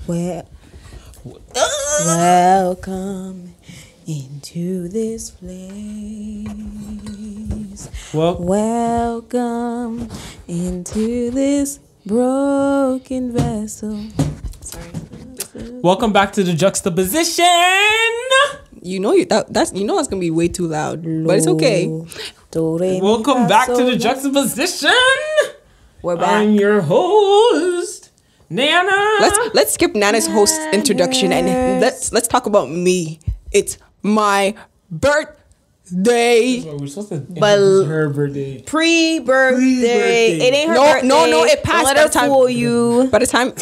Well, welcome into this place. Welcome into this broken vessel. Sorry. Welcome back to the Juxtaposition. You know that's gonna be way too loud, but it's okay. Welcome back to the Juxtaposition. We're back. I'm your host, Nana. Let's skip Nana's host introduction and let's talk about me. It's my birthday. We're supposed to introduce her birthday. Pre-birthday. It ain't her birthday. No, it passed. Don't let her fool you. By the time.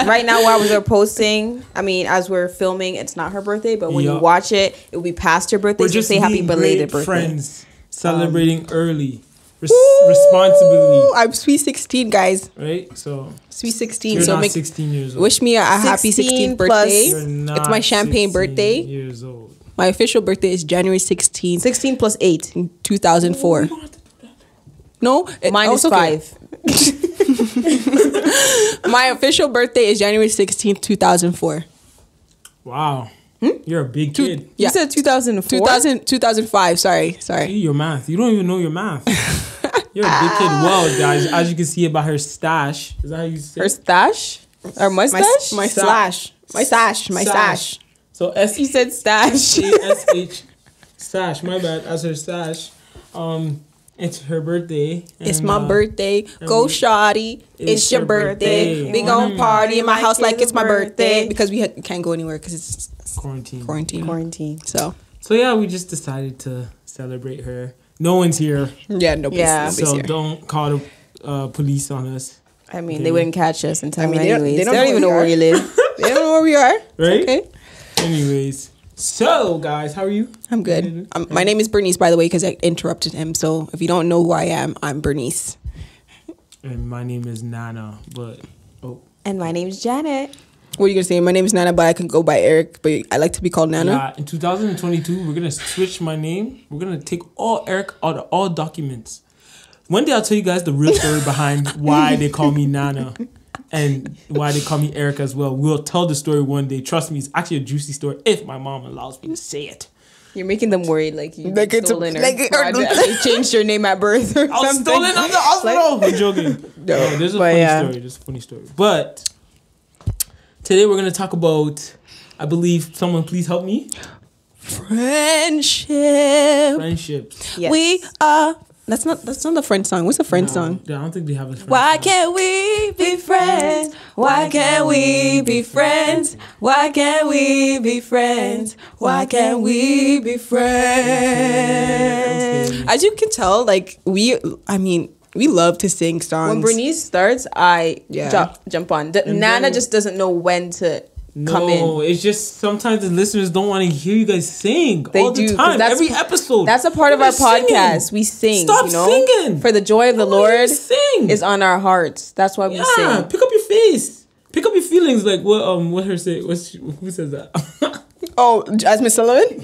Right now, while we're posting, as we're filming, it's not her birthday, but when you watch it, it will be past her birthday. We're so just say happy belated birthday. Friends celebrating early, responsibly. I'm sweet 16, guys. Right, so sweet 16. You're so not 16 years old. Wish me a happy 16th birthday. It's my champagne birthday. Years old. My official birthday is January 16th. 16 plus 8. 2004. No, mine is 5. My official birthday is January 16th, 2004. Wow. You're a big kid. You said 2004? 2005. Sorry. See, your math. You don't even know your math. You're a big kid. Well, guys, as you can see about her stash. Is that how you say it? Her stash? Or mustache? My slash. My stash. So He said stash. SH stash. My bad. As her stash. It's her birthday. It's my birthday. Go shawty. It's your birthday. We gon' party in my house like it's my birthday. Because we can't go anywhere because it's quarantine. So yeah, we just decided to celebrate her. No one's here. Yeah, nobody's So here. don't call the police on us. They wouldn't catch us in time. They don't even know where we live. They don't know where we are. Right? Okay. Anyways, so guys, how are you? I'm good. My name is Bernice, by the way, because I interrupted him. So if you don't know who I am, I'm Bernice. And my name is Nana, And my name is Janet. What are you gonna say? My name is Nana, but I can go by Eric. But I like to be called Nana. Yeah, in 2022, we're gonna switch my name. We're gonna take all Eric out of all documents. One day I'll tell you guys the real story behind why they call me Nana. And why they call me Eric as well. We'll tell the story one day. Trust me, it's actually a juicy story if my mom allows me to say it. You're making them worried like you stolen or they changed your name at birth or I was something. stolen on the hospital. I'm joking. No, there's a funny story. But today we're going to talk about, I believe, someone please help me. Friendships. Yes. We are... That's not the Friends song. What's the Friends song? I don't think they have a Friends Why song. can't we be friends? Why can't we be friends? Why can't we be friends? Why can't we be friends? Okay. As you can tell, we love to sing songs. When Bernice starts, I jump on. Nana just doesn't know when to come in. No, it's just sometimes the listeners don't want to hear you guys sing all the time. Every episode. That's a part of our podcast. Singing. We sing. Stop singing. For the joy of the Lord sing. is on our hearts. That's why we sing. Pick up your face. Pick up your feelings. Like what her say? Who says that? Oh, Jasmine Sullivan?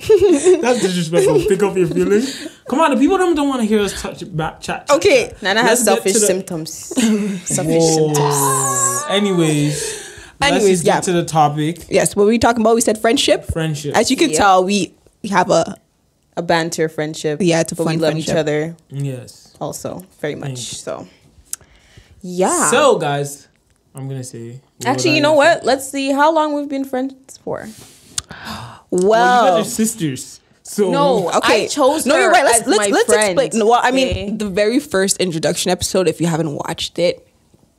That's disrespectful. Pick up your feelings. Come on, the people don't want to hear us chat. Okay. Nana has selfish symptoms. Selfish symptoms. Anyways, let's get to the topic. Yes, what were we talking about? We said friendship. As you can tell, we have a banter friendship. Yeah, it's a but fun we love friendship. each other. Yes. Also, very much. So, yeah. So, guys, I'm going to say. Actually, you know what? Let's see how long we've been friends for. Well, you guys are sisters. So no, okay. I chose her. No, you're right. Let's friend. explain. Well, I mean, the very first introduction episode, if you haven't watched it,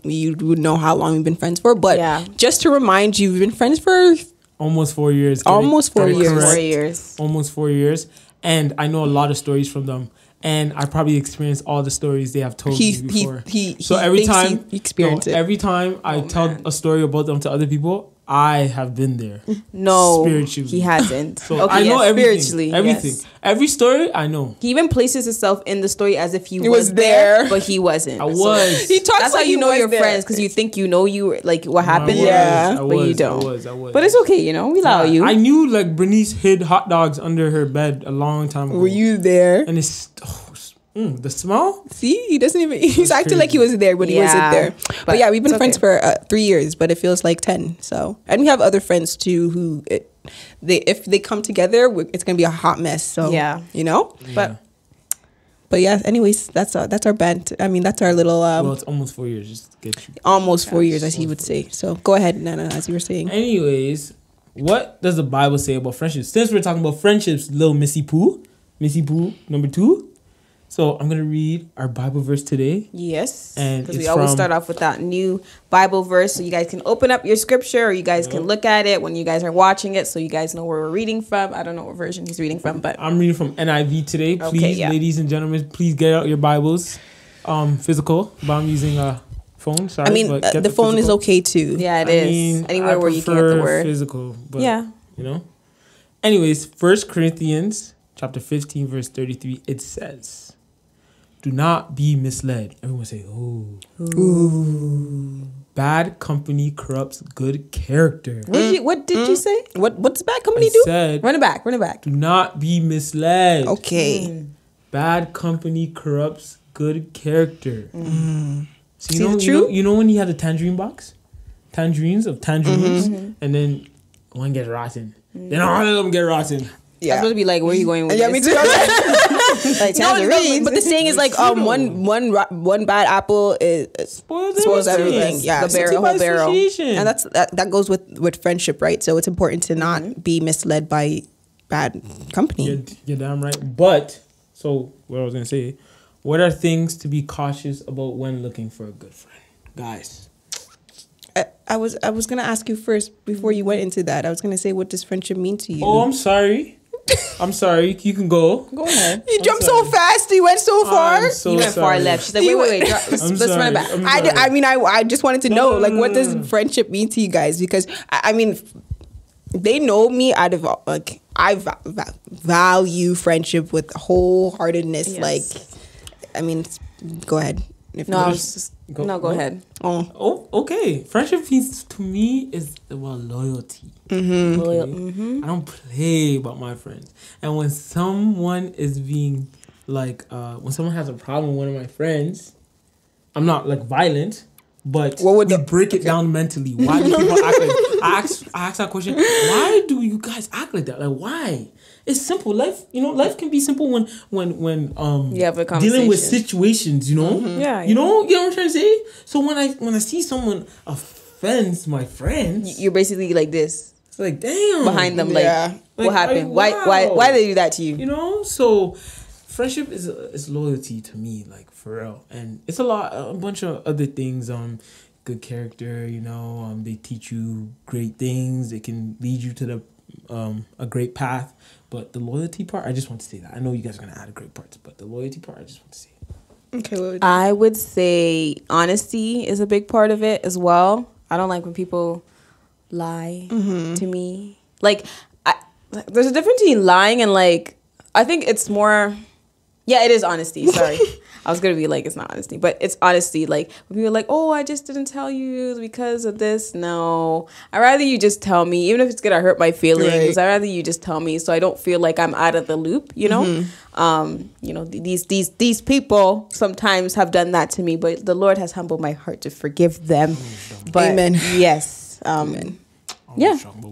you would know how long we've been friends for. But just to remind you, we've been friends for almost 4 years. Almost 4 years. 4 years. Almost 4 years. And I know a lot of stories from them. And I probably experienced all the stories they have told me before. Every time I tell a story about them to other people, I have been there. No, spiritually, he hasn't. So okay, I know everything. Spiritually, everything. Yes. Every story I know. He even places himself in the story as if he was there, but he wasn't. I was. So he talks. That's how you know you're friends, because you think you know what happened. But you don't. I was. But it's okay, we allow you. I knew Bernice hid hot dogs under her bed a long time ago. Were you there? And it's The smell? See, he doesn't even. He's acting like he was there, but he wasn't there. But yeah, we've been friends for 3 years, but it feels like 10. So, and we have other friends too who, if they come together, it's gonna be a hot mess. So yeah, you know. Yeah. But yeah. Anyways, that's our band. I mean, that's our little. Well, it's almost 4 years. Just to get you. Almost 4 years, as he would say. So go ahead, Nana, as you were saying. Anyways, what does the Bible say about friendships? Since we're talking about friendships, little Missy Pooh number 2. So I'm going to read our Bible verse today. Yes. And because we always start off with that new Bible verse. So you guys can open up your scripture or you guys can look at it when you guys are watching it so you guys know where we're reading from. I don't know what version he's reading from, but I'm reading from NIV today. Please, ladies and gentlemen, please get out your Bibles. Physical, but I'm using a phone. Sorry. I mean, the phone is okay too. Yeah, it is. Anywhere where you can get the word. Physical, but, yeah. You know? Anyways, 1 Corinthians chapter 15, verse 33, it says, do not be misled. Everyone say, ooh. Bad company corrupts good character. What did you say? What's bad company do? Said, run it back. Do not be misled. Okay. Bad company corrupts good character. See the truth? You know when you have the tangerine box? Tangerines, and then one gets rotten. Then all of them get rotten. Yeah. I'm supposed to be like, where are you going with this? Me too. Like tangerines. But the saying is like, one bad apple spoils everything. Yeah, the whole barrel. And that goes with friendship, right? So it's important to not be misled by bad company. You're damn right. But so what I was gonna say, what are things to be cautious about when looking for a good friend, guys? I was gonna ask you first before you went into that. I was gonna say, what does friendship mean to you? Oh, I'm sorry. You can go. Go ahead. You jumped so fast. You went so far. You went far left. She's like, wait. Let's run it back. I just wanted to know, like, what does friendship mean to you guys? Because I mean, they know me out of like I value friendship with wholeheartedness. Yes. Like, I mean, go ahead. Go ahead. Oh, okay. Friendship means to me is loyalty. Mm-hmm. Okay? Loyal. Mm-hmm. I don't play about my friends. And when someone is being like, when someone has a problem with one of my friends, I'm not like violent, but we break it down mentally. Why do people act like? I ask that question. Why do you guys act like that? Like, why? It's simple. Life can be simple when you have a conversation. Dealing with situations, Mm-hmm. Yeah. You know what I'm trying to say? So when I see someone offends my friends, you're basically like this. It's like, damn. Behind them, what happened? Why they do that to you? You know? So friendship is loyalty to me, like, for real. And it's a bunch of other things. Good character, they teach you great things. They can lead you to a great path. But the loyalty part, I just want to say that. I know you guys are going to add great parts, but the loyalty part, I just want to say. Okay, I would say honesty is a big part of it as well. I don't like when people lie to me. Like, there's a difference between lying and like, I think it's more, it is honesty. Sorry. I was going to be like, it's not honesty, but it's honesty. Like, when people are like, oh, I just didn't tell you because of this. No, I'd rather you just tell me, even if it's going to hurt my feelings. Right. I'd rather you just tell me so I don't feel like I'm out of the loop, you know? These people sometimes have done that to me, but the Lord has humbled my heart to forgive them. But amen. Yes. Amen.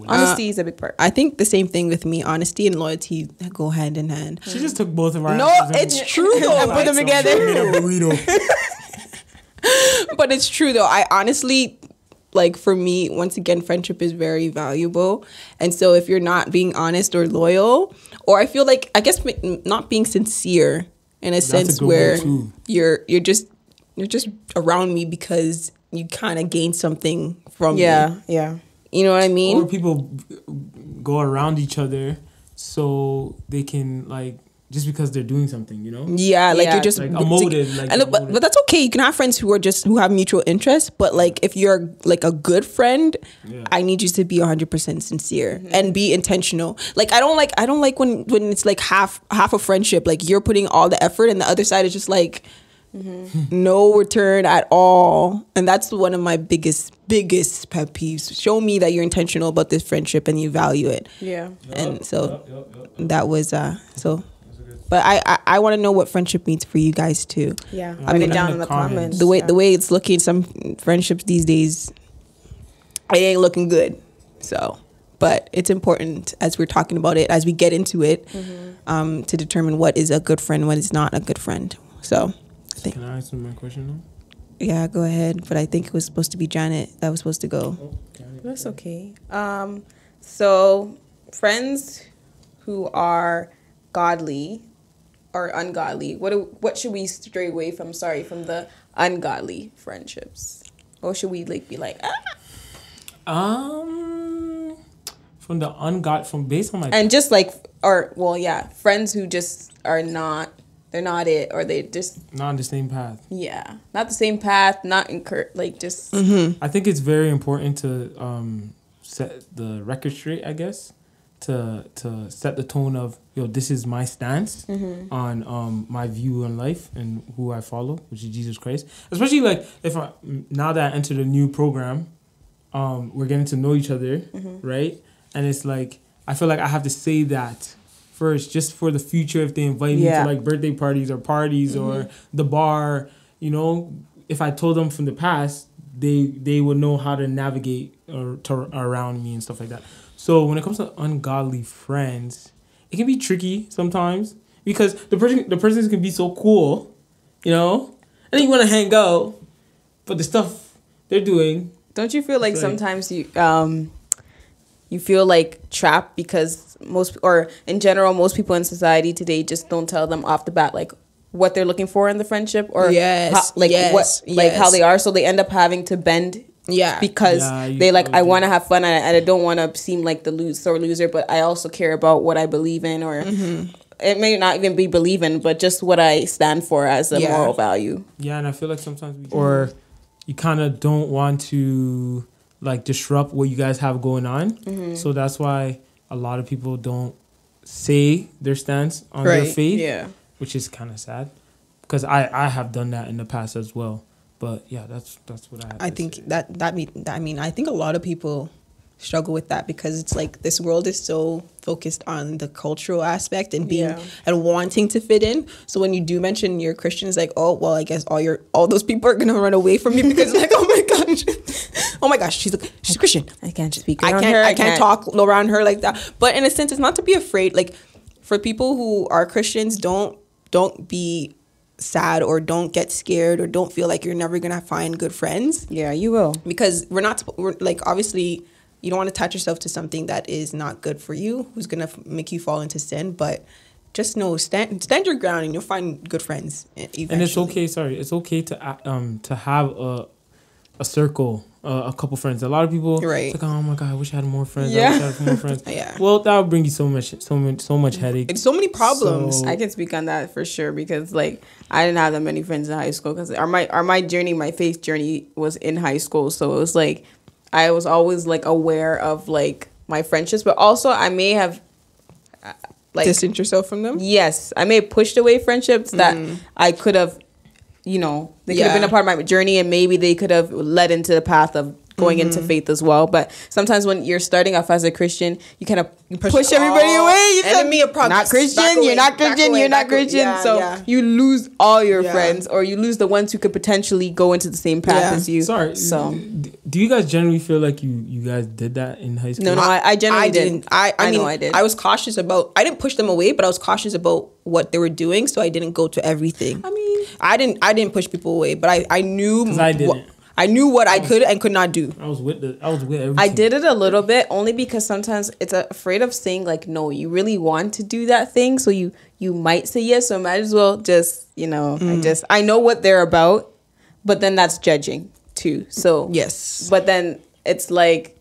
Honesty is a big part. I think the same thing with me. Honesty and loyalty go hand in hand. She just took both of our it's true though. I put them together. But it's true though. I honestly, like, for me, once again, friendship is very valuable. And so if you're not being honest or loyal, or I feel like, I guess not being sincere in a sense where you're just around me because you kind of gain something from me. Yeah. You know what I mean? Or people go around each other so they can, like, just because they're doing something, you know? Yeah, like you're just like a motive. But that's okay. You can have friends who have mutual interests. But like, if you're like a good friend, I need you to be 100% sincere and be intentional. Like, I don't like when it's like half a friendship. Like, you're putting all the effort and the other side is just like. No return at all. And that's one of my biggest pet peeves. Show me that you're intentional about this friendship and you value it. Yeah. And so that was so But I want to know what friendship means for you guys too. Yeah, I mean, down in the comments. The way it's looking, some friendships these days, it ain't looking good. So, but it's important as we're talking about it, as we get into it, to determine what is a good friend, what is not a good friend. So, can I answer my question now? Yeah, go ahead. But I think it was supposed to be Janet that was supposed to go. Oh, Janet. That's okay. So friends who are godly or ungodly, what should we stray away from? Sorry, from the ungodly friendships. Or should we be like, from the based on my and just friends who just are not. They're not it, or they just not on the same path. Yeah, not the same path. Not just. I think it's very important to set the record straight. I guess to set the tone of this is my stance on my view on life and who I follow, which is Jesus Christ. Especially now that I entered a new program, we're getting to know each other, right? And it's I feel like I have to say that first, just for the future, if they invite me to birthday parties or the bar, if I told them from the past, they would know how to navigate around me and stuff like that. So when it comes to ungodly friends, it can be tricky sometimes because the person can be so cool, and then you want to hang out, but the stuff they're doing. Don't you feel like sometimes you feel trapped because most people in society today just don't tell them off the bat what they're looking for in the friendship or how they are, so they end up having to bend because I want to have fun and I don't want to seem like the loser, but I also care about what I believe in, or it may not even be believe in, but just what I stand for as a moral value. Yeah, and I feel like sometimes you kind of don't want to disrupt what you guys have going on. So that's why a lot of people don't say their stance on their faith, which is kind of sad because I have done that in the past as well. But yeah, that's what I think say. I think a lot of people struggle with that because it's this world is so focused on the cultural aspect and being and wanting to fit in. So when you do mention you're Christian, it's I guess all those people are gonna run away from you because oh my gosh, she's Christian. I can't speak around her. I can't talk around her like that. But in a sense, it's not to be afraid. For people who are Christians, don't be sad or don't get scared or don't feel like you're never gonna find good friends. Yeah, you will. Because we're obviously you don't want to attach yourself to something that is not good for you, who's gonna make you fall into sin. But just know, stand your ground, and you'll find good friends eventually. And it's okay. It's okay to have a circle, a couple friends. A lot of people, it's oh my god, I wish I had more friends. Yeah. I wish I had more friends. Yeah. Well, that would bring you so much headache. It's so many problems. I can speak on that for sure because I didn't have that many friends in high school because my faith journey was in high school, so it was I was always aware of my friendships, but also I may have distanced yourself from them. Yes, I may have pushed away friendships that I could have, they could have been a part of my journey, and maybe they could have led into the path of going into faith as well. But sometimes when you're starting off as a Christian, you kind of push everybody away. You enemy of progress. Not Christian, you're not Christian, you're not Christian. So you lose all your friends, or you lose the ones who could potentially go into the same path as you. Sorry. So do you guys generally feel like you guys did that in high school? No, I generally didn't. I mean, I did. I was cautious about, I didn't push them away, but I was cautious about what they were doing, so I didn't go to everything. I mean, I didn't push people away, but I knew. Because I didn't. I knew what I could and could not do. I was with everything. I did it a little bit only because sometimes it's afraid of saying no, you really want to do that thing, so you might say yes, so might as well just I know what they're about, but then that's judging too. So yes, but then it's I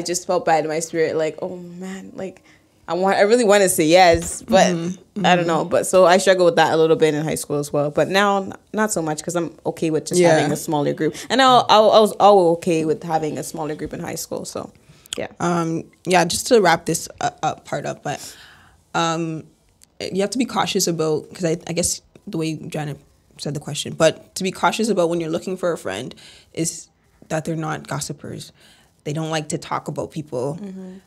just felt bad in my spirit, oh man, I really want to say yes, but I don't know. But so I struggled with that a little bit in high school as well. But now, not so much because I'm okay with just having a smaller group. And I was all okay with having a smaller group in high school. So, yeah. Just to wrap this part up, but you have to be cautious about, because I guess the way Janet said the question, but to be cautious about when you're looking for a friend is that they're not gossipers. they don't like to talk about people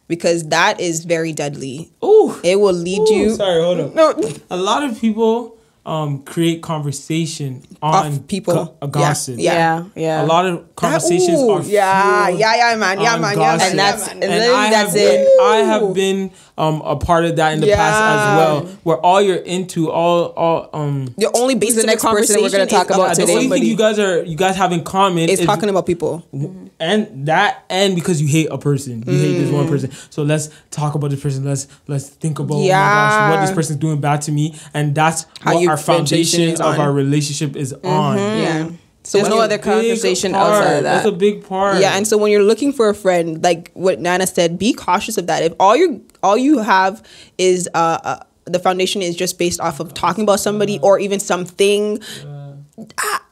because that is very deadly. Ooh. It will lead you. Sorry, hold up. No. A lot of people create conversation on Off people. gossip. Yeah. A lot of conversations are man. gossip. And that's And I have been a part of that in the past as well, where all you're into, You're only based the on next person we're gonna talk about the today. only thing you guys have in common is talking about people. And because you hate a person, you hate this one person, so let's talk about this person. Let's think about oh my gosh, what this person's doing bad to me, and that's How what you our foundation of on. our relationship is on. Yeah. So there's no other conversation outside of that. That's a big part. Yeah, and so when you're looking for a friend, like what Nana said, be cautious of that. If all you have is the foundation is just based off of talking about somebody or even something,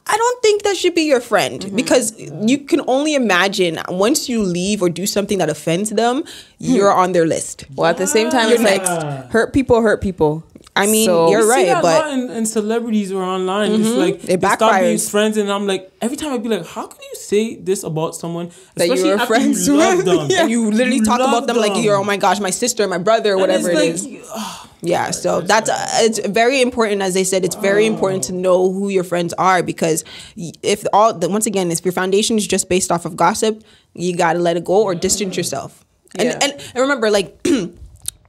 I don't think that should be your friend because you can only imagine once you leave or do something that offends them, you're on their list. Well, at the same time, it's like hurt people. I mean, So- you're You see right, that but a lot in celebrities or online. It's like It they stop being backfires. friends, and I'm like, every time I'd be like, how can you say this about someone, That you especially were after friends you love with? them, and you literally talk love about them like you're, oh my gosh, my sister, my brother, And whatever it it's is. like, Yeah, so that's it's very important. As they said, it's very important to know who your friends are because once again, if your foundation is just based off of gossip, you got to let it go or distance yourself. Yeah. And remember, like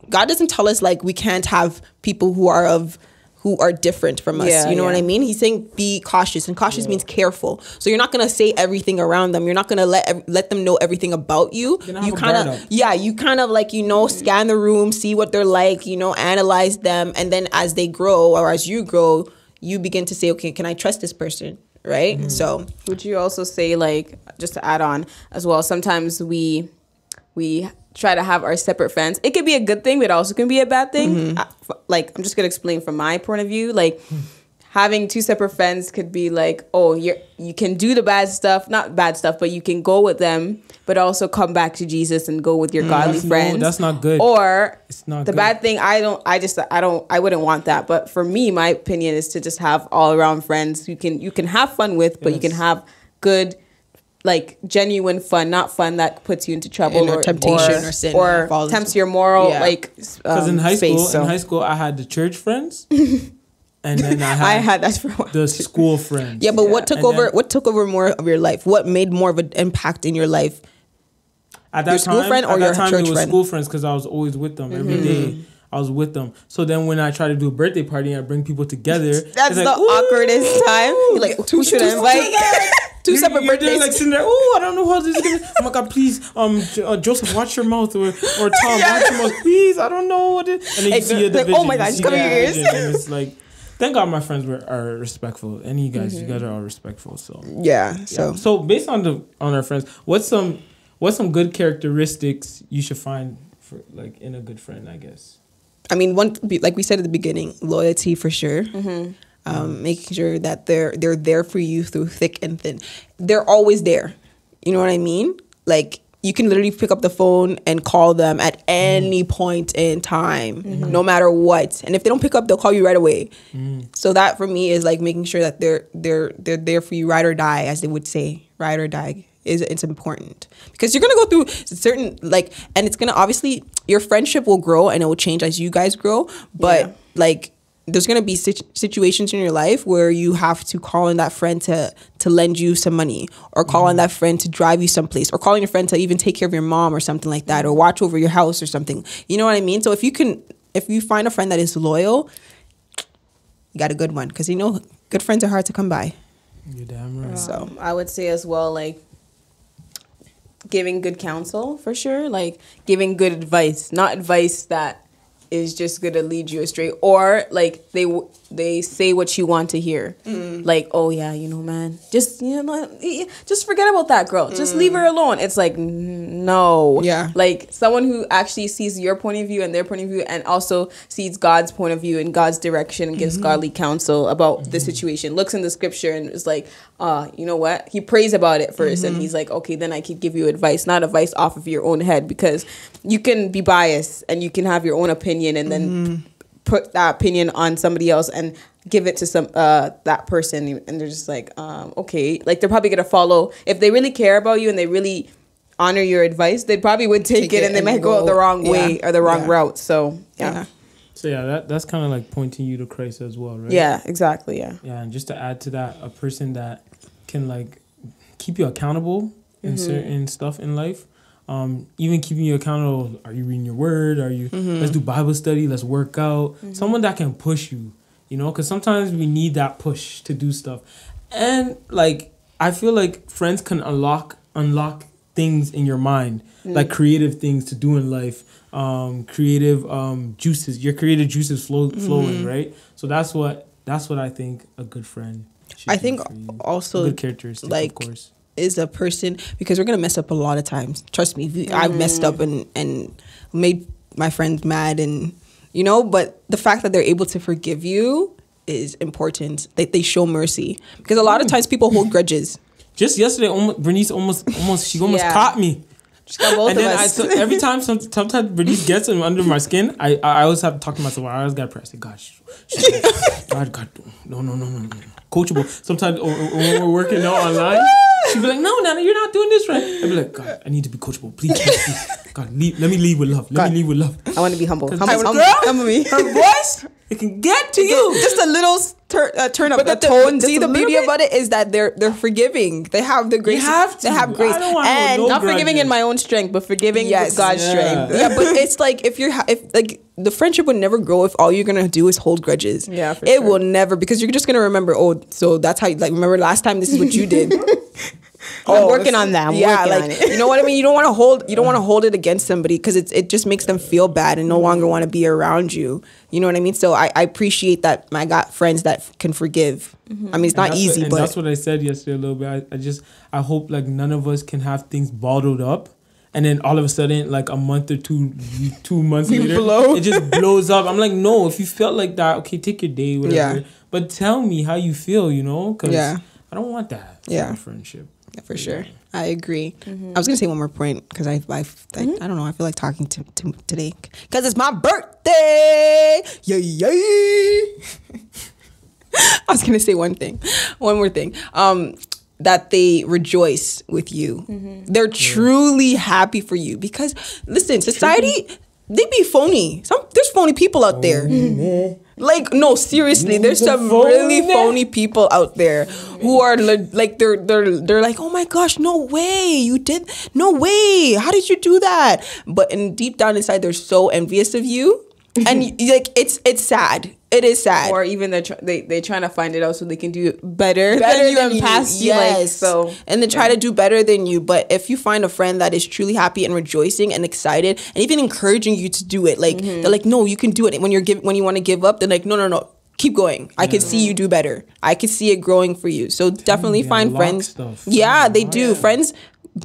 God doesn't tell us like we can't have people who are different from us. Yeah, You know what yeah. I mean? He's saying be cautious, and cautious means careful. So you're not gonna say everything around them. You're not gonna let them know everything about you. You're gonna You have a guard kind up. of you kind of like scan the room, see what they're like, analyze them, and then as they grow or as you grow, you begin to say, okay, can I trust this person? Right? So Would you also say, like, just to add on as well, sometimes we try to have our separate friends. It could be a good thing, but it also can be a bad thing. Like, I'm just gonna explain from my point of view. Like, having two separate friends could be like, oh, you can do the bad stuff, not bad stuff, but you can go with them, but also come back to Jesus and go with your godly friends. that's not good. Or It's not the good. bad thing. I wouldn't want that. But for me, my opinion is to just have all around friends you can have fun with, but you can have good, like, genuine fun, not fun that puts you into trouble or temptation or sin or falls tempts into- your moral Yeah. Because in high space, school, I had the church friends, and then I had that for a while. the school friends. yeah, but what took And over? then- What took over more of your life? What made more of an impact in your life? At that Your school time, friend or at that your time, church it was friend? school friends because I was always with them every day. I was with them. So then when I try to do a birthday party and I bring people together, That's it's the like, ooh, awkwardest time. You're like, who should I invite? Two separate You're there, birthdays. like sitting there. Oh, I don't know how this is gonna. Oh my God, please, Joseph, watch your mouth, or Tom, watch your mouth, please. I don't know what it. And then you see a like, division. oh my God, you it's see coming the your ears. division, and it's like, thank God my friends are respectful. And you guys are all respectful. So Yeah. so based on our friends, what's some good characteristics you should find for like in a good friend, I guess. I mean, like we said at the beginning, loyalty for sure. Making sure that they're there for you through thick and thin. They're always there. You know what I mean? Like you can literally pick up the phone and call them at any point in time, no matter what. And if they don't pick up, they'll call you right away. So that for me is like making sure that they're there for you, ride or die, as they would say. Ride or die. It's important because you're gonna go through certain and it's gonna obviously your friendship will grow and it will change as you guys grow, but there's gonna be situations in your life where you have to call in that friend to lend you some money, or call on that friend to drive you someplace, or calling your friend to even take care of your mom or something like that, or watch over your house or something. You know what I mean? So if you find a friend that is loyal, you got a good one, because good friends are hard to come by. You're damn right. So I would say as well, like, giving good counsel for sure, like giving good advice, not advice that is just gonna lead you astray, or like they say what you want to hear, like, oh yeah, man, just just forget about that girl, just leave her alone. It's like, no, Yeah. like someone who actually sees your point of view and their point of view, and also sees God's point of view and God's direction, and gives godly counsel about the situation, looks in the scripture and is like, you know what, he prays about it first, and he's like, okay, then I could give you advice, not advice off of your own head, because you can be biased and you can have your own opinion and then put that opinion on somebody else and give it to some that person, and they're just like, okay, like they're probably gonna follow, if they really care about you and they really honor your advice, they probably would take it and they might go the wrong way or the wrong route. So So that's kind of like pointing you to Christ as well, right? Yeah, exactly. Yeah. Yeah, and just to add to that, a person that can like keep you accountable in certain stuff in life. Even keeping you accountable. Are you reading your word? Are you? Let's do Bible study. Let's work out. Someone that can push you, you know, because sometimes we need that push to do stuff. And like I feel like friends can unlock things in your mind, like creative things to do in life. Creative juices. Your creative juices flowing, right? So that's what I think a good friend should I think do for you. also a good characteristic, like of course. is a person, because we're gonna mess up a lot of times. Trust me, I've messed up and made my friends mad, and you know. But the fact that they're able to forgive you is important. They show mercy, because a lot of times people hold grudges. Just yesterday, Bernice almost caught me. She got both And of then us. every time, sometimes Bernice gets under my skin, I always have to talk to myself. I always got to pray. I say, gosh, God, no. Coachable. Sometimes when we're working out online, she'd be like, no, Nana, you're not doing this right. I'd be like, God, I need to be coachable. Please. God, let me lead with love. Let me lead with love. I want to be humble. Humble me. Her voice, it can get to you. Just a little turn up the tone. See, the beauty about it is that they're forgiving. They have the grace. You have to. They have grace, I don't want and no Not forgiving grudges. in my own strength, but forgiving with God's strength. Yeah, but it's like if like the friendship would never grow if all you're gonna do is hold grudges. Yeah, for it sure. will never, because you're just gonna remember. Oh, so that's how. Like, remember last time this is what you did. I'm working on that. I'm working on it. You know what I mean? You don't want to hold it against somebody, because it just makes them feel bad and no longer want to be around you. You know what I mean? So I appreciate that I got friends that can forgive. I mean, it's not easy, but that's what I said yesterday a little bit. I hope like none of us can have things bottled up, and then all of a sudden, like a month or 2 months later, it just blows up. I'm like, no, if you felt like that, okay, take your day, whatever. Yeah. But tell me how you feel, you know? Because Yeah. I don't want that for Yeah. our friendship. Yeah, for sure. I agree. I was gonna say one more point, because I don't know. I feel like talking to today because it's my birthday. Yay! I was gonna say one more thing. That they rejoice with you. They're truly happy for you, because listen, society, they be phony. There's phony people out there. Like, no, seriously, there's some really phony people out there who are like they're like, oh my gosh, no way, no way, how did you do that? But deep down inside, they're so envious of you, and like it's sad. It is sad. Or even they're trying to find it out so they can do better than you and pass you. Yes. Like, so, and they try to do better than you. But if you find a friend that is truly happy and rejoicing and excited and even encouraging you to do it, like they're like, no, you can do it. When you want to give up, they're like, no, keep going. I can see you do better. I can see it growing for you. So definitely find friends. Yeah, they do. Friends,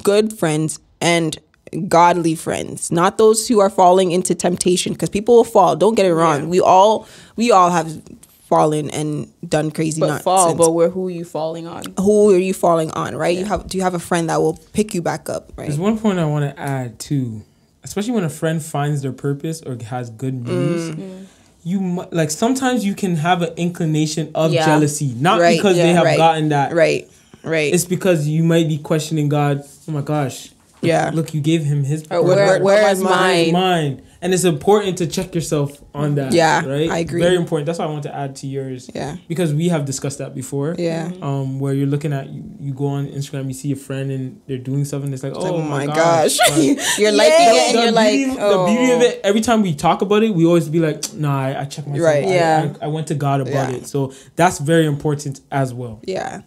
good friends, and godly friends, not those who are falling into temptation, because people will fall. Don't get it wrong. We all have fallen and done crazy nonsense. Who are you falling on? Who are you falling on, right? Do you have a friend that will pick you back up, right? There's one point I want to add too, especially when a friend finds their purpose or has good news. You like sometimes you can have an inclination of jealousy, not because they have gotten that. Right. It's because you might be questioning God. Oh my gosh. Yeah. Look, you gave him his. Where is mine? Mine. And it's important to check yourself on that. Yeah, right. I agree. Very important. That's why I want to add to yours. Yeah. Because we have discussed that before. Yeah. Where you're looking at you go on Instagram, you see a friend and they're doing something. It's like, oh my gosh. You're liking it, and you're like, the beauty of it. Every time we talk about it, we always be like, nah, I check myself. Right. Yeah. I went to God about it. So that's very important as well. Yeah.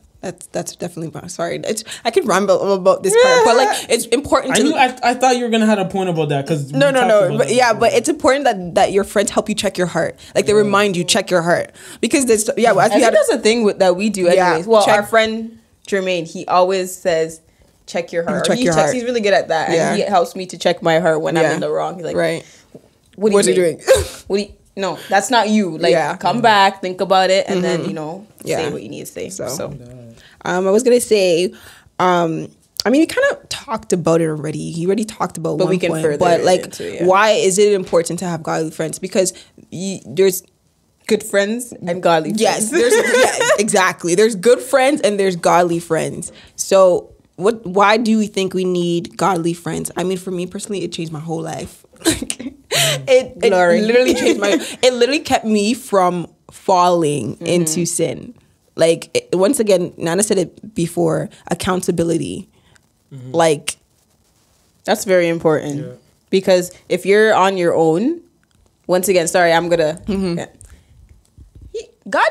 That's definitely sorry. I could ramble about this part, but like it's important. I thought you were gonna have a point about that because no, but it's important that your friends help you check your heart. Like they remind you, check your heart, because there's I think that's a thing that we do anyways. Well, our friend Jermaine, he always says, check your heart. Check your heart. He's really good at that, and he helps me to check my heart when I'm in the wrong. He's like, right, what's he doing? No, that's not you. Like, come back, think about it, and then say what you need to say. So. I was gonna say, I mean, we kind of talked about it already. You already talked about, but we can further. But like, why is it important to have godly friends? Because there's good friends and godly friends. Yes, exactly. There's good friends and there's godly friends. So why do we think we need godly friends? I mean, for me personally, it changed my whole life. it literally changed it literally kept me from falling into sin. Like, once again, Nana said it before, accountability. Like, that's very important because if you're on your own, once again, sorry, I'm gonna. God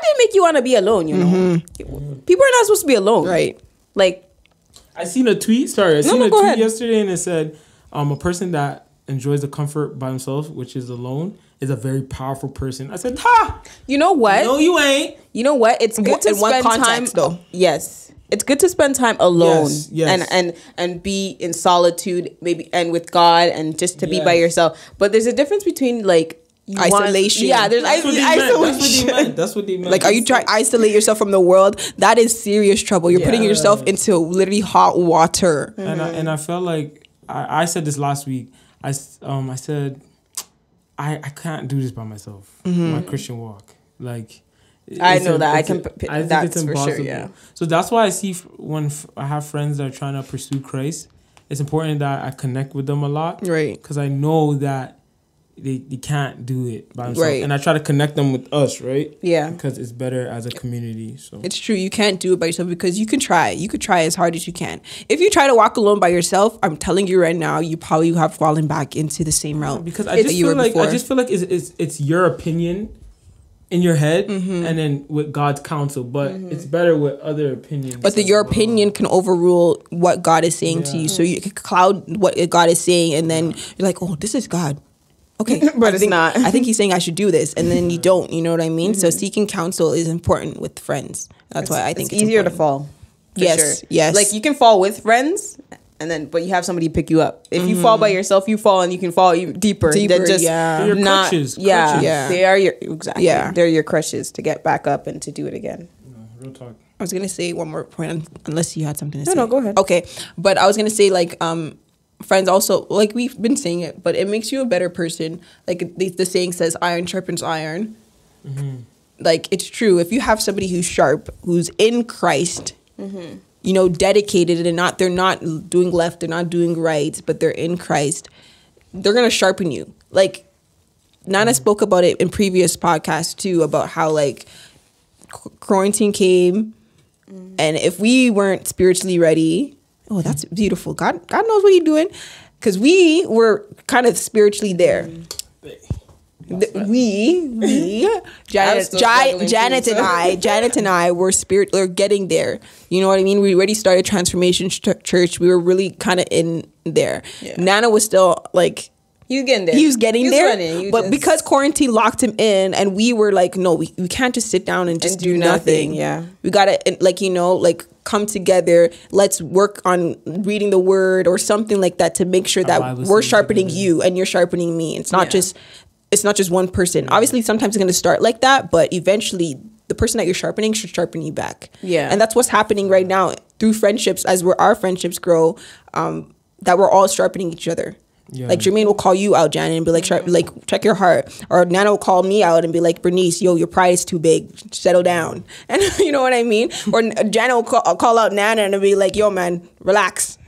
didn't make you want to be alone, you know. People are not supposed to be alone, right? Like, I seen a tweet. Sorry, I seen a tweet ahead. yesterday, and it said, "A person that enjoys the comfort by himself, which is alone, is a very powerful person." I said, "Ha! You know what? No, you ain't. You know what? It's good to In what spend context, time. though? Yes, it's good to spend time alone, Yes. and be in solitude, maybe, and with God, and just to be by yourself. But there's a difference between like isolation. There's isolation. That's what they meant. Like, are you trying to isolate yourself from the world? That is serious trouble. You're putting yourself into literally hot water. And I felt like I said this last week. I said I can't do this by myself. My Christian walk, like. I know that. I think it's for impossible. sure, yeah. So that's why I see when I have friends that are trying to pursue Christ, it's important that I connect with them a lot, right? Because I know that they can't do it by themselves, right. And I try to connect them with us, right? Yeah, because it's better as a community. So it's true. You can't do it by yourself because you can try. You could try as hard as you can. If you try to walk alone by yourself, I'm telling you right now, you probably have fallen back into the same route. Because I just feel like it's your opinion in your head, and then with God's counsel, but it's better with other opinions. But your opinion can overrule what God is saying to you, so you can cloud what God is saying, and then you're like, "Oh, this is God." Okay, but it's not. I think He's saying I should do this, and then you don't. You know what I mean? So seeking counsel is important with friends. That's why I think it's easier important. to fall. Yes, sure. yes. Like, you can fall with friends, but you have somebody pick you up. If you fall by yourself, you fall, and you can fall even deeper. They're just They're your crutches. Yeah. They are your exactly. Yeah. They're your crutches to get back up and to do it again. Real talk. I was gonna say one more point, unless you had something to say. No, go ahead. Okay, but I was gonna say, like, friends also, like, we've been saying it, but it makes you a better person. Like, the saying says, "Iron sharpens iron." Like, it's true. If you have somebody who's sharp, who's in Christ, you know, dedicated, and they're not doing left, they're not doing right, but they're in Christ, they're gonna sharpen you. Like, Nana spoke about it in previous podcasts too, about how, like, quarantine came, and if we weren't spiritually ready, oh, that's beautiful. God knows what He's doing, because we were kind of spiritually there. Janet and I were getting there. You know what I mean? We already started Transformation Church. We were really kind of in there. Yeah. Nana was still like. He was getting there. He was getting there. But because quarantine locked him in, and we were like, no, we can't just sit down and just do nothing. Yeah. We got to, like, you know, like, come together. Let's work on reading the word or something like that to make sure that we're sharpening you and you're sharpening me. It's not just one person. Obviously, sometimes it's going to start like that, but eventually the person that you're sharpening should sharpen you back. Yeah. And that's what's happening right now through friendships, as our friendships grow, that we're all sharpening each other. Yeah. Like, Jermaine will call you out, Janet, and be like, check your heart. Or Nana will call me out and be like, Bernice, yo, your pride is too big. Settle down. And you know what I mean? Or Janet will call out Nana and be like, yo, man, relax.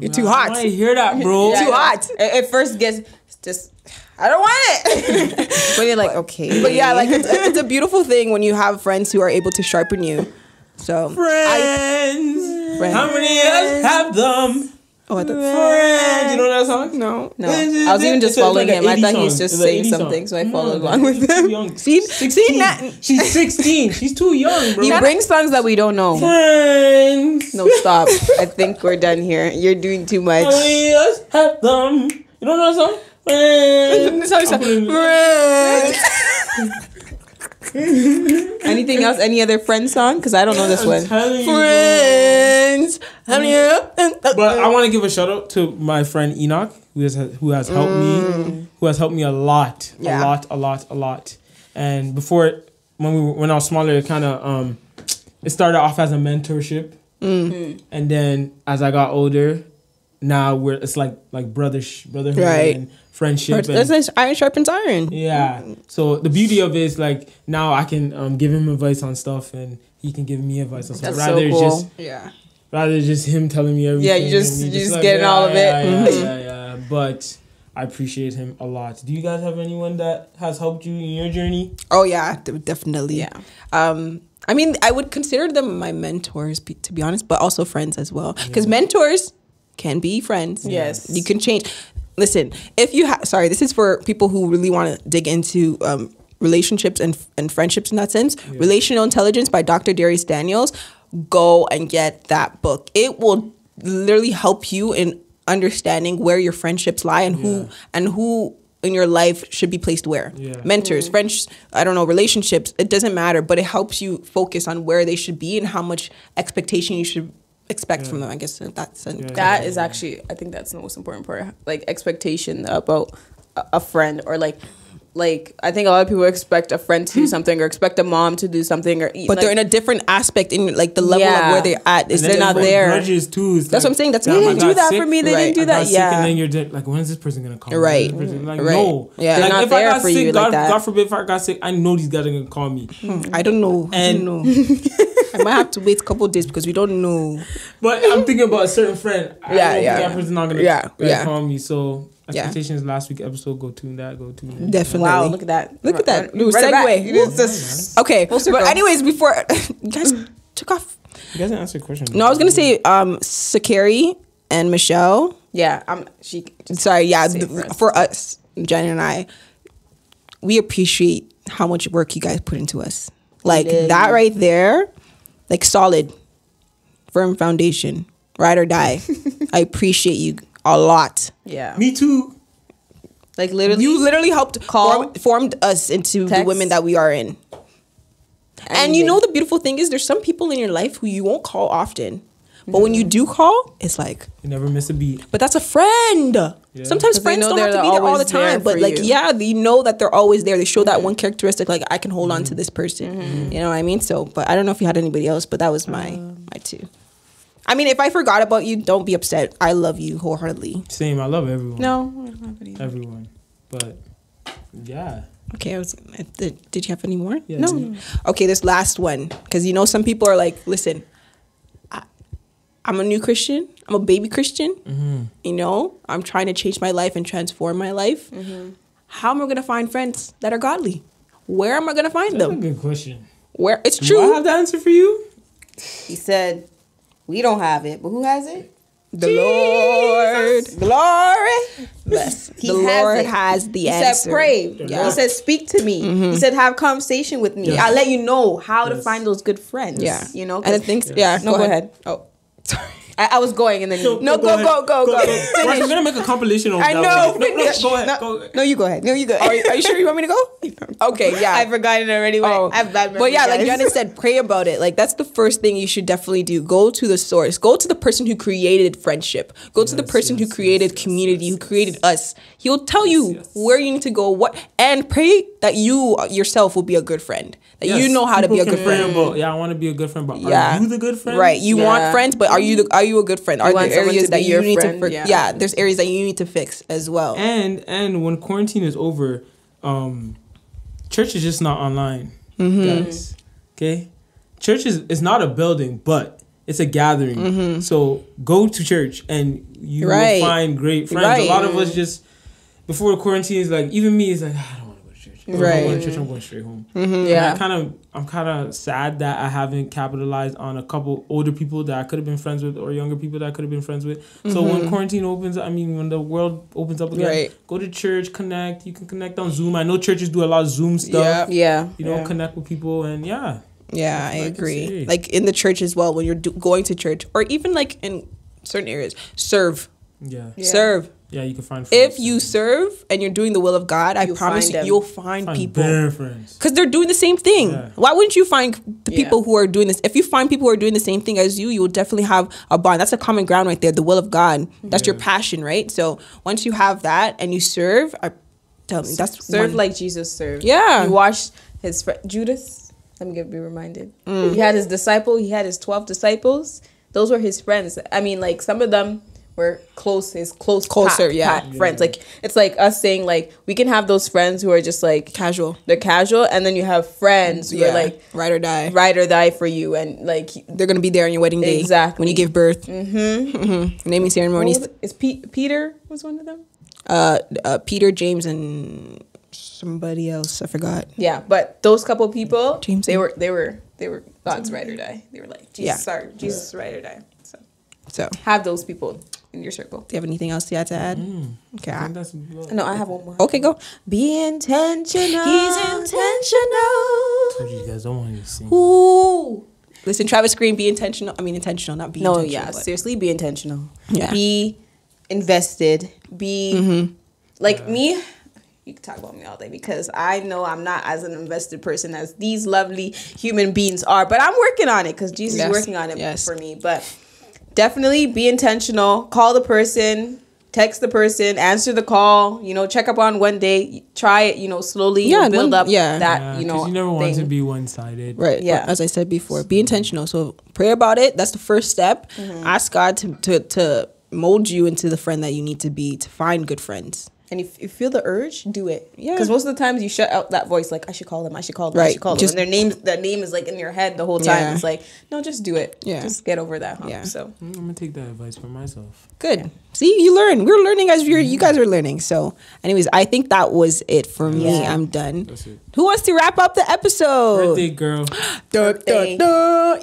You're too hot. I hear that, bro. Too hot. It first gets just, I don't want it. But you're like, okay. But yeah, like, it's a beautiful thing when you have friends who are able to sharpen you. So friends. How many of us have them? Oh, I thought Friends. You know that song? No. I was even just following him. I thought he was just saying something, so I followed along with him. See, 16. She's 16. She's too young, bro. He brings songs that we don't know. Friends. No, stop. I think we're done here. You're doing too much. How many of us have them? You don't know that song? Friends. Anything else? Any other Friends song? Because I don't know this one. Friends. But I want to give a shout out to my friend Enoch, who has helped me. Who has helped me a lot. Yeah. A lot. And before, when I was smaller, it kind of it started off as a mentorship, and then as I got older, now it's like brotherhood, right, and friendship. It's iron sharpens iron. Yeah. So the beauty of it is, like, now I can give him advice on stuff, and he can give me advice on stuff. That's so cool. rather than just him telling me everything. Yeah, you just like, getting all of it. Yeah. But I appreciate him a lot. Do you guys have anyone that has helped you in your journey? Oh yeah, definitely. Yeah. I mean, I would consider them my mentors, to be honest, but also friends as well. Because mentors can be friends. Yes. You can change. Listen, if you have, sorry, this is for people who really want to dig into relationships and friendships in that sense. Yeah. Relational Intelligence by Dr. Darius Daniels. Go and get that book. It will literally help you in understanding where your friendships lie and who in your life should be placed where. Mentors, friends, I don't know, relationships, it doesn't matter, but it helps you focus on where they should be and how much expectation you should expect from them, I guess. That is actually, I think that's the most important part, like expectation about a friend, or like I think a lot of people expect a friend to do something or expect a mom to do something, but they're in a different aspect in like the level of where they're at. Is they're not there. Grudges too. That's what I'm saying. That's they didn't do that for me. They didn't do that. Yeah. And then you're like, when is this person gonna call me? Right. Like, no. Yeah. They're Like, not if there I got for sick, you like that. God forbid, if I got sick, I know these guys are gonna call me. I don't know. And I might have to wait a couple of days because we don't know. But I'm thinking about a certain friend. I know that person's not gonna call me. So expectations last week episode. Go tune that. Definitely. Wow, look at that. Look at that. New segue. Okay. But anyways, before you guys took off. You guys didn't answer a question. No, I was gonna say Sakari and Michelle. Yeah, Sorry. Yeah, for us, Janet and I, we appreciate how much work you guys put into us. Like that right there, like solid, firm foundation, ride or die. I appreciate you a lot. Yeah. Me too. Like literally, you literally helped formed us into the women that we are in. And you know the beautiful thing is there's some people in your life who you won't call often. But when you do call, it's like you never miss a beat. But that's a friend. Yeah. Sometimes friends don't have to be there all the time. But like, you know that they're always there. They show that one characteristic, like I can hold on to this person. You know what I mean? So, but I don't know if you had anybody else, but that was my two. I mean, if I forgot about you, don't be upset. I love you wholeheartedly. Same. I love everyone. No, I don't have any. Everyone. But yeah. Okay, did you have any more? Yeah, no. Okay, this last one. Because you know some people are like, listen, I'm a new Christian. I'm a baby Christian. You know, I'm trying to change my life and transform my life. How am I going to find friends that are godly? Where am I going to find them? That's a good question. Where? It's true. Do I have the answer for you? He said, we don't have it, but who has it? The Lord. Glory. Yes. The Lord has the answer. He said, pray. Yeah. He said, speak to me. He said, have conversation with me. Yes. I'll let you know how to find those good friends. Yeah. You know? And I think, No, go ahead. Oh, sorry. I was going and then go. We're gonna make a compilation of I know. Go ahead. No, you go ahead. Are you sure you want me to go? Okay, yeah. I forgot it already. I have bad memory. But yeah, like Janet said, pray about it. Like that's the first thing you should definitely do. Go to the source. Go to the person who created friendship. Go to the person who created community, who created us. He'll tell you where you need to go, and pray that you yourself will be a good friend. That you know how to be a good friend. I want to be a good friend, but are you the good friend? Right. You want friends, but are you a good friend? Are there areas that you need to there's areas that you need to fix as well. And when quarantine is over, church is just not online, guys. Okay? Church is not a building, but it's a gathering. So go to church and you will find great friends. A lot of us just before the quarantine is like, even me is like, I don't want to go to church. If I'm going to church, I'm going straight home. Yeah. I'm kind of sad that I haven't capitalized on a couple older people that I could have been friends with, or younger people that I could have been friends with. So when quarantine opens, when the world opens up again, go to church, connect. You can connect on Zoom. I know churches do a lot of Zoom stuff. Yeah. You know, connect with people and Yeah, I agree. Like in the church as well, when you're going to church, or even like in certain areas, serve. Serve. Yeah, you can find friends. If you serve and you're doing the will of God, I promise you'll find people. Because they're doing the same thing. Yeah. Why wouldn't you find the people who are doing this? If you find people who are doing the same thing as you will definitely have a bond. That's a common ground right there, the will of God. That's your passion, right? So once you have that and you serve, serve like Jesus served. Yeah. He washed his friend Judas. Let me be reminded. He had his disciple. He had his 12 disciples. Those were his friends. I mean, like some of them we're closer, friends. Like it's like us saying like we can have those friends who are just like casual. They're casual, and then you have friends who are like ride or die for you, and like they're gonna be there on your wedding day, exactly, when you give birth. Naming ceremonies. Is Peter was one of them? Peter, James, and somebody else. I forgot. Yeah, but those couple people, James, they were God's ride or die. They were like Jesus ride or die. So have those people in your circle. Do you have anything else you had to add? Okay. No, I have one more. Okay, go. Be intentional. He's intentional. Told you guys don't want to sing. Ooh. Listen, Travis Green, be intentional. I mean, intentional, not be intentional. No, yeah, seriously, be intentional. Yeah. Be invested. Be like me. You can talk about me all day because I know I'm not as an invested person as these lovely human beings are, but I'm working on it because Jesus is working on it for me. But definitely be intentional. Call the person, text the person, answer the call, check up on one day, try it, slowly build up that, you never want to be one-sided. Right. Yeah. As I said before, be intentional. So pray about it. That's the first step. Ask God to mold you into the friend that you need to be to find good friends. And if you feel the urge, do it. Yeah. Because most of the times you shut out that voice like, I should call them. I should call them. And their name is like in your head the whole time. Yeah. It's like, no, just do it. Yeah. Just get over that hump. Yeah. So I'm going to take that advice for myself. Good. Yeah. See, you learn. We're learning as you guys are learning. So anyways, I think that was it for me. I'm done. That's it. Who wants to wrap up the episode? Birthday girl.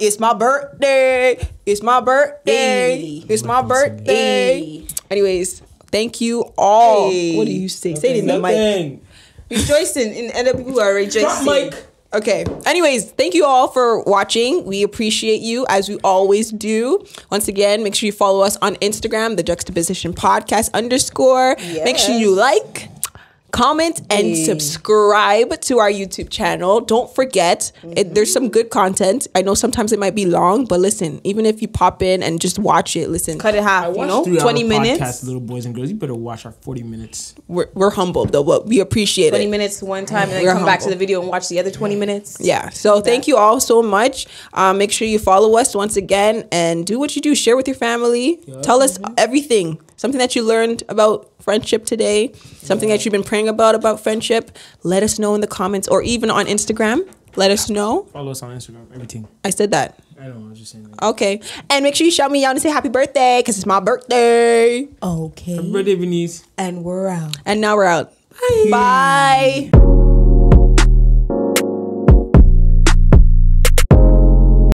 It's my birthday. It's my birthday. It's my birthday. Anyways. Thank you all. Hey. What do you say? Say it in the mic. Rejoicing in other people who are rejoicing. Mic. Okay. Anyways, thank you all for watching. We appreciate you as we always do. Once again, make sure you follow us on Instagram, the Juxtaposition Podcast _ Yes. Make sure you like, comment, and subscribe to our YouTube channel. Don't forget, there's some good content. I know sometimes it might be long, but listen, even if you pop in and just watch it, listen. Cut it half, 20 minutes. Podcast, little boys and girls, you better watch our 40 minutes. We're humbled, though, but we appreciate 20 minutes one time, and then come back to the video and watch the other 20 minutes. Yeah, so thank you all so much. Make sure you follow us once again, and do what you do. Share with your family. Yep. Tell us everything. Something that you learned about friendship today, something that you've been praying about friendship, let us know in the comments or even on Instagram. Let us know. Follow us on Instagram, everything. I said that. I know, I was just saying that. Okay. And make sure you shout me out and say happy birthday because it's my birthday. Okay. Happy birthday, Bernice. And we're out. And now we're out. Bye. Bye.